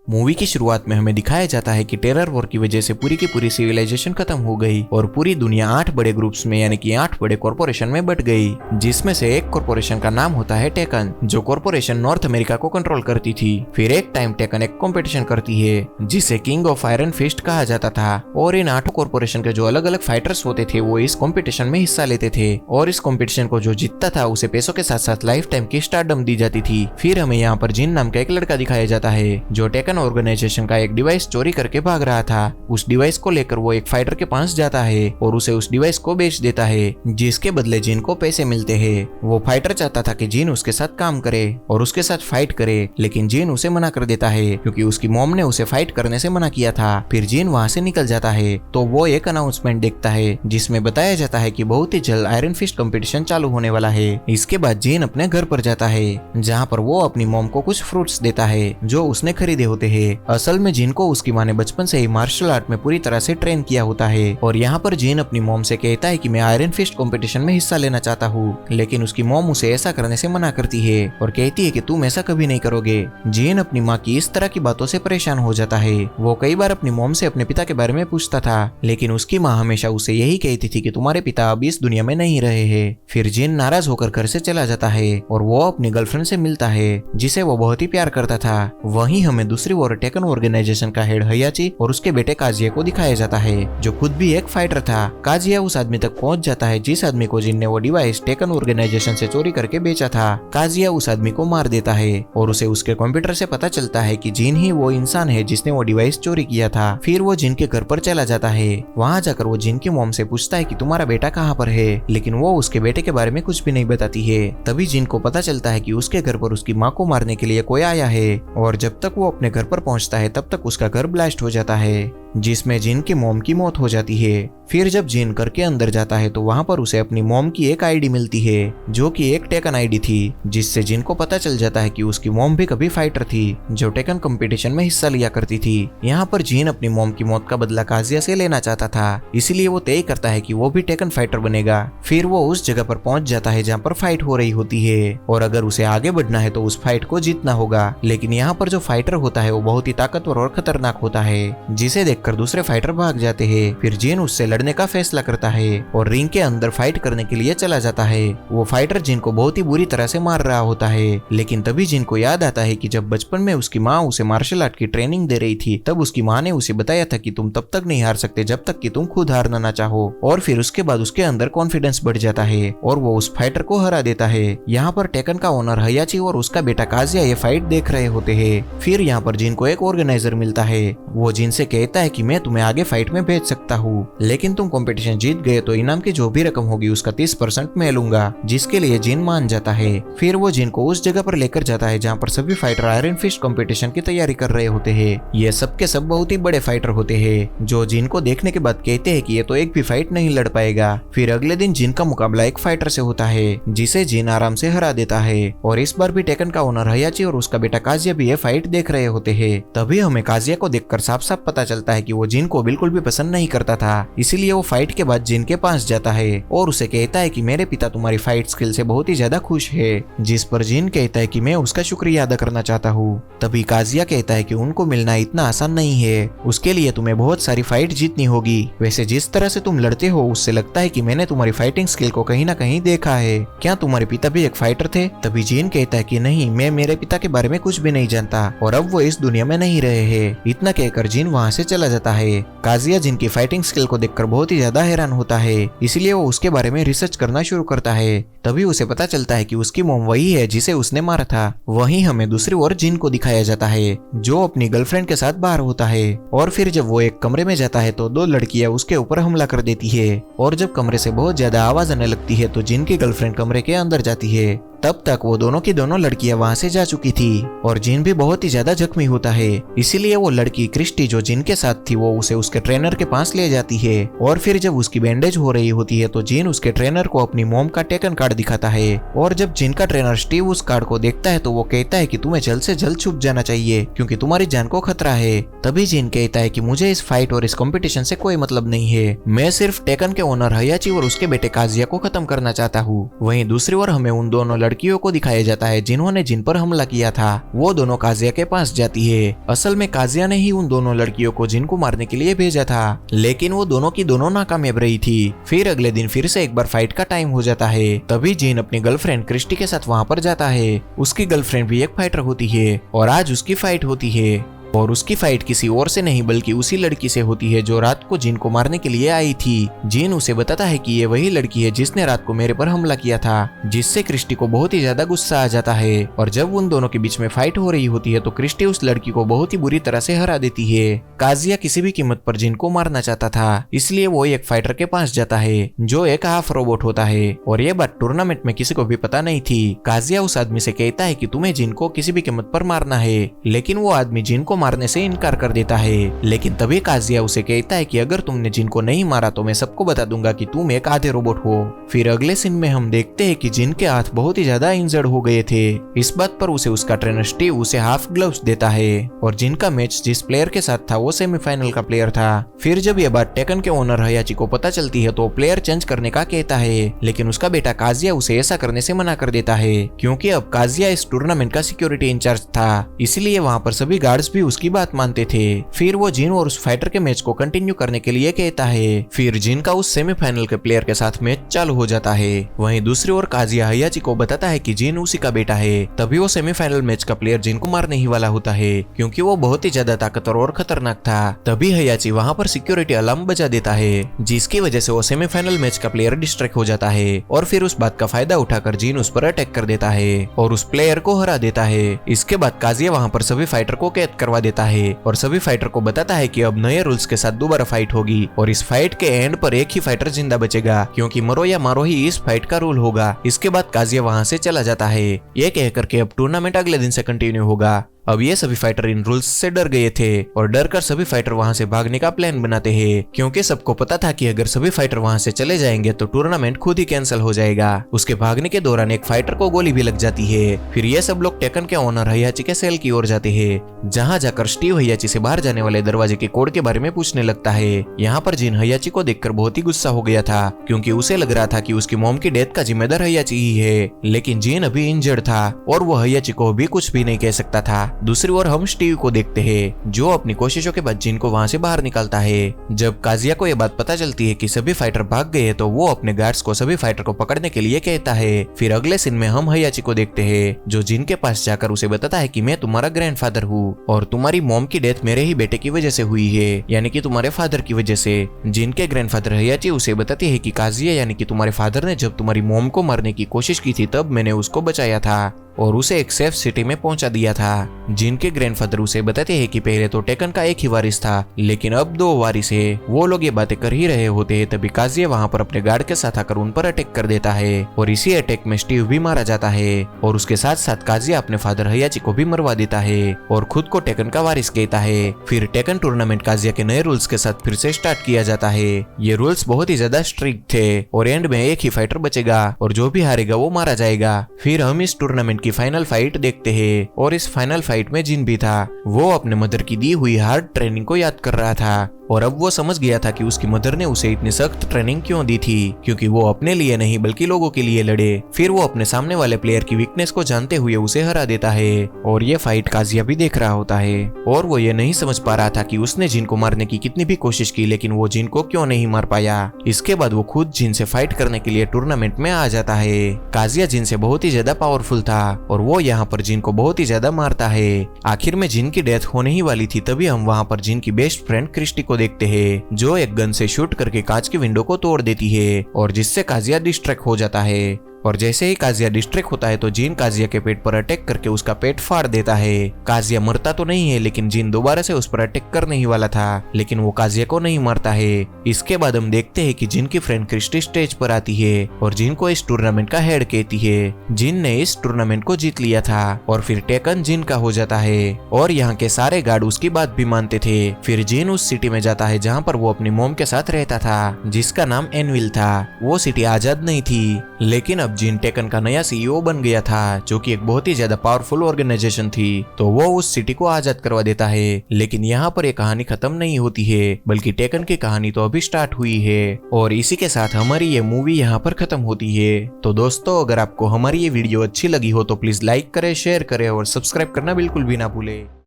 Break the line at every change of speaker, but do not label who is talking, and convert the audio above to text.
Movie की शुरुआत में हमें दिखाया जाता है कि टेरर वॉर की वजह से पूरी की पूरी सिविलाइजेशन खत्म हो गई और पूरी दुनिया 8 बड़े ग्रुप्स में यानी कि 8 बड़े कॉरपोरेशन में बट गई, जिसमें से एक कॉरपोरेशन का नाम होता है टेकन, जो कॉरपोरेशन नॉर्थ अमेरिका को कंट्रोल करती थी। फिर एक टाइम टेकन एक कंपटीशन करती है जिसे किंग ऑफ आयरन फिस्ट कहा जाता था और इन 8 कॉरपोरेशन के जो अलग अलग फाइटर्स होते थे वो इस कॉम्पिटिशन में हिस्सा लेते थे और इस कॉम्पिटिशन को जो जीतता था उसे पैसों के साथ साथ लाइफ टाइम की स्टारडम दी जाती थी। फिर हमें यहाँ पर जिन नाम का एक लड़का दिखाया जाता है जो टेकन ऑर्गेनाइजेशन का एक डिवाइस चोरी करके भाग रहा था। उस डिवाइस को लेकर वो एक फाइटर के पास जाता है और उसे उस डिवाइस को बेच देता है, जिसके बदले जिन को पैसे मिलते हैं। वो फाइटर चाहता था कि जिन उसके साथ काम करे और उसके साथ फाइट करे, लेकिन जिन उसे मना कर देता है क्योंकि उसकी मॉम ने उसे फाइट करने से मना किया था। फिर जिन वहाँ से निकल जाता है तो वो एक अनाउंसमेंट देखता है जिसमें बताया जाता है कि बहुत ही जल्द आयरन फिस्ट कंपटीशन चालू होने वाला है। इसके बाद जिन अपने घर पर जाता है जहाँ पर वो अपनी मॉम को कुछ फ्रूट्स देता है जो उसने खरीदे होते हैं। असल में जिन को उसकी माँ ने बचपन से ही मार्शल आर्ट में पूरी तरह से ट्रेन किया होता है और यहाँ पर जिन अपनी मॉम से कहता है कि मैं आयरन फिस्ट कंपटीशन में हिस्सा लेना चाहता हूँ, लेकिन उसकी मॉम उसे ऐसा करने से मना करती है और कहती है कि तुम ऐसा कभी नहीं करोगे। जिन अपनी माँ की इस तरह की बातों से परेशान हो जाता है। वो कई बार अपनी मॉम से अपने पिता के बारे में पूछता था, लेकिन उसकी माँ हमेशा उसे यही कहती थी कि तुम्हारे पिता अब इस दुनिया में नहीं रहे हैं। फिर जिन नाराज होकर घर से चला जाता है और वो अपनी गर्लफ्रेंड से मिलता है जिसे वो बहुत ही प्यार करता था। वहीं हमें दूसरी ओर टेकन ऑर्गेनाइजेशन का हेड हयाची और उसके बेटे काजिया को दिखाया जाता है जो खुद भी एक फाइटर था। काजिया उस आदमी तक पहुंच जाता है जिस आदमी को जिन ने वो डिवाइस टेकन ऑर्गेनाइजेशन से चोरी करके बेचा था। काजिया उस आदमी को मार देता है और उसे उसके कंप्यूटर से पता चलता है कि जिन ही वो इंसान है जिसने वो डिवाइस चोरी किया था। फिर वो जिन के घर पर चला जाता है। वहां जाकर वो जिन की मॉम से पूछता है कि तुम्हारा बेटा कहाँ पर है, लेकिन वो उसके बेटे के बारे में कुछ भी नहीं बताती है। तभी जिन को पता चलता है कि उसके घर पर उसकी माँ को मारने के लिए कोई आया है और जब तक वो अपने घर पर पहुंचता है तब तक उसका घर ब्लास्ट हो जाता है, जिसमें जिन की मॉम की मौत हो जाती है। फिर जब जिन घर के अंदर जाता है तो वहां पर उसे अपनी मॉम की एक आईडी मिलती है जो कि एक टेकन आईडी थी, जिससे जिन को पता चल जाता है कि उसकी मॉम भी कभी फाइटर थी जो टेकन कंपटीशन में हिस्सा लिया करती थी। यहाँ पर जिन अपनी मॉम की मौत का बदला काजिया से लेना चाहता था, इसलिए वो तय करता है कि वो भी टेकन फाइटर बनेगा। फिर वो उस जगह पर पहुंच जाता है जहाँ पर फाइट हो रही होती है और अगर उसे आगे बढ़ना है तो उस फाइट को जीतना होगा। लेकिन यहाँ पर जो फाइटर होता है वो बहुत ही ताकतवर और खतरनाक होता है, जिसे देखकर दूसरे फाइटर भाग जाते हैं। फिर जिन उससे लड़ने का फैसला करता है और रिंग के अंदर फाइट करने के लिए चला जाता है। वो फाइटर जिन को बहुत ही बुरी तरह से मार रहा होता है, लेकिन तभी जिन को याद आता है कि जब बचपन में उसकी माँ उसे मार्शल आर्ट की ट्रेनिंग दे रही थी तब उसकी माँ ने उसे बताया था कि तुम तब तक नहीं हार सकते जब तक कि तुम खुद हारना ना चाहो। और फिर उसके बाद उसके अंदर कॉन्फिडेंस बढ़ जाता है और वो उस फाइटर को हरा देता है। यहाँ पर टेकन का ओनर हयाची और उसका बेटा काजिया ये फाइट देख रहे होते हैं। फिर यहाँ पर जिन को एक ऑर्गेनाइजर मिलता है। वो जिन से कहता है कि मैं तुम्हें आगे फाइट में भेज सकता हूँ, लेकिन तुम कंपटीशन जीत गए तो इनाम की जो भी रकम होगी उसका 30% मैं लूंगा, जिसके लिए जिन मान जाता है। फिर वो जिन को उस जगह पर लेकर जाता है जहाँ पर सभी फाइटर आयरन फिस्ट कंपटीशन की तैयारी कर रहे होते हैं। ये सब के सब बहुत ही बड़े फाइटर होते हैं जो जिन को देखने के बाद कहते हैं कि ये तो एक भी फाइट नहीं लड़ पाएगा। फिर अगले दिन जिन का मुकाबला एक फाइटर से होता है जिसे जिन आराम से हरा देता है और इस बार भी टेकन का ओनर हयाची और उसका बेटा काजिया भी ये फाइट देख रहे होते हैं। तभी हमें काजिया को देखकर साफ साफ पता चलता है कि वो जिन को बिल्कुल भी पसंद नहीं करता था, इसीलिए वो फाइट के बाद जिन के पास जाता है और उसे कहता है कि मेरे पिता तुम्हारी फाइट स्किल से बहुत ही ज्यादा खुश है, जिस पर जिन कहता है कि मैं उसका शुक्रिया अदा करना चाहता हूँ। तभी काजिया कहता है कि उनको मिलना इतना आसान नहीं है, उसके लिए तुम्हें बहुत सारी फाइट जीतनी होगी। वैसे जिस तरह से तुम लड़ते हो उससे लगता है कि मैंने तुम्हारी फाइटिंग स्किल को कहीं ना कहीं देखा है, क्या तुम्हारे पिता भी एक फाइटर थे? तभी जिन कहता है कि नहीं, मैं मेरे पिता के बारे में कुछ भी नहीं जानता और अब वो इस दुनिया में नहीं रहे हैं। इतना कहकर जिन वहाँ से चला जाता है। काजिया जिन की फाइटिंग स्किल को देखकर बहुत ही ज्यादा हैरान होता है, इसलिए वो उसके बारे में रिसर्च करना शुरू करता है। तभी उसे पता चलता है कि उसकी मॉम वही है जिसे उसने मारा था। वहीं हमें दूसरी ओर जिन को दिखाया जाता है जो अपनी गर्लफ्रेंड के साथ बाहर होता है और फिर जब वो एक कमरे में जाता है तो 2 लड़कियां उसके ऊपर हमला कर देती है और जब कमरे से बहुत ज्यादा आवाज आने लगती है तो जिन की गर्लफ्रेंड कमरे के अंदर जाती है। तब तक वो दोनों की दोनों लड़कियां वहां से जा चुकी थी और जिन भी बहुत ही ज्यादा जख्मी होता है, इसीलिए वो लड़की क्रिस्टी जो जिन के साथ थी वो उसे उसके ट्रेनर के पास ले जाती है और फिर जब उसकी बैंडेज हो रही होती है तो जिन उसके ट्रेनर को अपनी मॉम का टेकन कार्ड दिखाता है और जब जिन का ट्रेनर स्टीव उस कार्ड को देखता है तो वो कहता है कि तुम्हें जल्द से जल्द छुप जाना चाहिए क्योंकि तुम्हारी जान को खतरा है। तभी जिन कहता है कि मुझे इस फाइट और इस कंपटीशन से कोई मतलब नहीं है, मैं सिर्फ टेकन के ओनर हयाची और उसके बेटे काजिया को खत्म करना चाहता हूँ। वहीं दूसरी ओर हमें उन दोनों लड़कियों को दिखाया जाता है जिन्होंने जिन पर हमला किया था। वो दोनों काजिया के पास जाती है। असल में काजिया ने ही उन दोनों लड़कियों को जिन को मारने के लिए भेजा था, लेकिन वो दोनों की दोनों नाकामयाब रही थी। फिर अगले दिन फिर से एक बार फाइट का टाइम हो जाता है। तभी जिन अपनी गर्लफ्रेंड क्रिस्टी के साथ वहाँ पर जाता है। उसकी गर्लफ्रेंड भी एक फाइटर होती है और आज उसकी फाइट होती है। और उसकी फाइट किसी और से नहीं बल्कि उसी लड़की से होती है जो रात को जिन को मारने के लिए आई थी। जिन उसे बताता है कि ये वही लड़की है जिसने रात को मेरे पर हमला किया था, जिससे क्रिस्टी को बहुत ही ज्यादा गुस्सा आ जाता है। और जब उन दोनों के बीच में फाइट हो रही होती है तो क्रिस्टी उस लड़की को बहुत ही बुरी तरह से हरा देती है। काजिया किसी भी कीमत पर जिन को मारना चाहता था, इसलिए वो एक फाइटर के पास जाता है जो एक हाफ रोबोट होता है। और ये बात टूर्नामेंट में किसी को भी पता नहीं थी। काजिया उस आदमी से कहता है कि तुम्हें जिन को किसी भी कीमत पर मारना है, लेकिन वो आदमी जिन को मारने से इनकार कर देता है। लेकिन तभी काजिया उसे कहता है कि अगर तुमने जिन को नहीं मारा तो मैं सबको बता दूंगा कि तुम एक आधे रोबोट हो। फिर अगले सीन में हम देखते हैं कि जिन के हाथ बहुत ही ज्यादा इंजर्ड हो गए थे। इस बात पर उसे उसका ट्रेनर स्टीव उसे हाफ ग्लव्स देता है। और जिन का मैच जिस प्लेयर के साथ था वो सेमीफाइनल का प्लेयर था। फिर जब यह बात टेकन के ओनर हयाची को पता चलती है तो प्लेयर चेंज करने का कहता है, लेकिन उसका बेटा काजिया उसे ऐसा करने से मना कर देता है क्योंकि अब काजिया इस टूर्नामेंट का सिक्योरिटी इंचार्ज था, इसलिए वहाँ पर सभी गार्ड्स भी उसकी बात मानते थे। फिर वो जिन और उस फाइटर के मैच को कंटिन्यू करने के लिए कहता है। फिर जिन का उस सेमीफाइनल के प्लेयर के साथ मैच चालू हो जाता है। वहीं दूसरी ओर काजिया हयाची को बताता है कि जिन उसी का बेटा है। तभी वो सेमीफाइनल मैच का प्लेयर जिन को मारने ही वाला होता है क्योंकि वो बहुत ही ज्यादा ताकतवर और खतरनाक था। तभी हयाची वहाँ पर सिक्योरिटी अलार्म बजा देता है, जिसकी वजह से वो सेमीफाइनल मैच का प्लेयर डिस्ट्रैक्ट हो जाता है। और फिर उस बात का फायदा उठाकर जिन उस पर अटैक कर देता है और उस प्लेयर को हरा देता है। इसके बाद काजिया वहाँ पर सभी फाइटर को कैद करवा देता है और सभी फाइटर को बताता है कि अब नए रूल्स के साथ दोबारा फाइट होगी और इस फाइट के एंड पर एक ही फाइटर जिंदा बचेगा क्योंकि मरो या मारो ही इस फाइट का रूल होगा। इसके बाद काजिया वहां से चला जाता है। ये कहकर के अब टूर्नामेंट अगले दिन से कंटिन्यू होगा। अब ये सभी फाइटर इन रूल्स से डर गए थे और डर कर सभी फाइटर वहां से भागने का प्लान बनाते हैं क्योंकि सबको पता था कि अगर सभी फाइटर वहां से चले जाएंगे तो टूर्नामेंट खुद ही कैंसिल हो जाएगा। उसके भागने के दौरान एक फाइटर को गोली भी लग जाती है। फिर ये सब लोग टेकन के ओनर हयाची के सेल की ओर जाते हैं, जहां जाकर स्टीव हयाची से बाहर जाने वाले दरवाजे के कोड के बारे में पूछने लगता है। यहाँ पर जिन हयाची को देखकर बहुत ही गुस्सा हो गया था क्योंकि उसे लग रहा था कि उसकी मॉम की डेथ का जिम्मेदार हयाची ही है, लेकिन जिन अभी इंजर्ड था और वो हयाची को भी कुछ भी नहीं कह सकता था। दूसरी ओर हम स्टीव को देखते हैं जो अपनी कोशिशों के बाद जिन को वहां से बाहर निकालता है। जब काजिया को यह बात पता चलती है कि सभी फाइटर भाग गए तो वो अपने गार्ड्स को सभी फाइटर को पकड़ने के लिए कहता है। फिर अगले सीन में हम हयाची को देखते हैं जो जिन के पास जाकर उसे बताता है कि मैं तुम्हारा ग्रैंडफादर हूँ और तुम्हारी मॉम की डेथ मेरे ही बेटे की वजह से हुई है, यानी कि तुम्हारे फादर की वजह से। जिन के ग्रैंडफादर हयाची उसे बताती है कि काजिया यानी कि तुम्हारे फादर ने जब तुम्हारी मॉम को मारने की कोशिश की थी तब मैंने उसको बचाया था और उसे एक सेफ सिटी में पहुंचा दिया था। जिनके ग्रैंडफादर उसे बताते हैं कि पहले तो टेकन का एक ही वारिस था लेकिन अब 2 वारिस है। वो लोग ये बातें कर ही रहे होते हैं तभी काजिया वहां पर अपने गार्ड के साथ आकर उन पर अटैक कर देता है और इसी अटैक में स्टीव भी मारा जाता है और उसके साथ साथ काजिया अपने फादर हयाची को भी मरवा देता है और खुद को टेकन का वारिस कहता है। फिर टेकन टूर्नामेंट काजिया के नए रूल्स के साथ फिर से स्टार्ट किया जाता है। ये रूल्स बहुत ही ज्यादा स्ट्रिक्ट थे और एंड में एक ही फाइटर बचेगा और जो भी हारेगा वो मारा जाएगा। फिर हम इस टूर्नामेंट की फाइनल फाइट देखते हैं और इस फाइनल फाइट में जिन भी था वो अपने मदर की दी हुई हार्ड ट्रेनिंग को याद कर रहा था और अब वो समझ गया था कि उसकी मदर ने उसे इतनी सख्त ट्रेनिंग क्यों दी थी, क्योंकि वो अपने लिए नहीं बल्कि लोगों के लिए लड़े। फिर वो अपने सामने वाले प्लेयर की वीकनेस को जानते हुए उसे हरा देता है और ये फाइट काजिया भी देख रहा होता है और वो ये नहीं समझ पा रहा था कि उसने जिन को मारने की कितनी भी कोशिश की लेकिन वो जिन को क्यों नहीं मार पाया। इसके बाद वो खुद जिन से फाइट करने के लिए टूर्नामेंट में आ जाता है। काजिया जिन से बहुत ही ज्यादा पावरफुल था और वो यहाँ पर जिन को बहुत ही ज्यादा मारता है। आखिर में जिन की डेथ होने ही वाली थी तभी हम वहाँ पर जिन की बेस्ट फ्रेंड क्रिस्टी को देखते हैं जो एक गन से शूट करके कांच की विंडो को तोड़ देती है और जिससे काजिया डिस्ट्रैक्ट हो जाता है। और जैसे ही काजिया डिस्ट्रैक्ट होता है तो जिन काजिया के पेट पर अटैक करके उसका पेट फाड़ देता है। काजिया मरता तो नहीं है लेकिन जिन दोबारा से उस पर अटैक करने ही वाला था लेकिन वो काजिया को नहीं मारता है। इसके बाद हम देखते हैं कि जिन की फ्रेंड क्रिस्टी स्टेज पर आती है और जिन को इस टूर्नामेंट का हेड कहती है। जिन ने इस टूर्नामेंट को जीत लिया था और फिर टेकन जिन का हो जाता है और यहाँ के सारे गार्ड उसकी बात भी मानते थे। फिर जिन उस सिटी में जाता है जहाँ पर वो अपनी मॉम के साथ रहता था जिसका नाम एनविल था। वो सिटी आजाद नहीं थी लेकिन अब जिन टेकन का नया सीईओ बन गया था, जो कि एक बहुत ही ज्यादा पावरफुल ऑर्गेनाइजेशन थी, तो वो उस सिटी को आजाद करवा देता है। लेकिन यहाँ पर ये कहानी खत्म नहीं होती है, बल्कि टेकन की कहानी तो अभी स्टार्ट हुई है और इसी के साथ हमारी ये मूवी यहाँ पर खत्म होती है। तो दोस्तों, अगर आपको हमारी ये वीडियो अच्छी लगी हो तो प्लीज लाइक करें, शेयर करें और सब्सक्राइब करना बिल्कुल भी ना भूलें।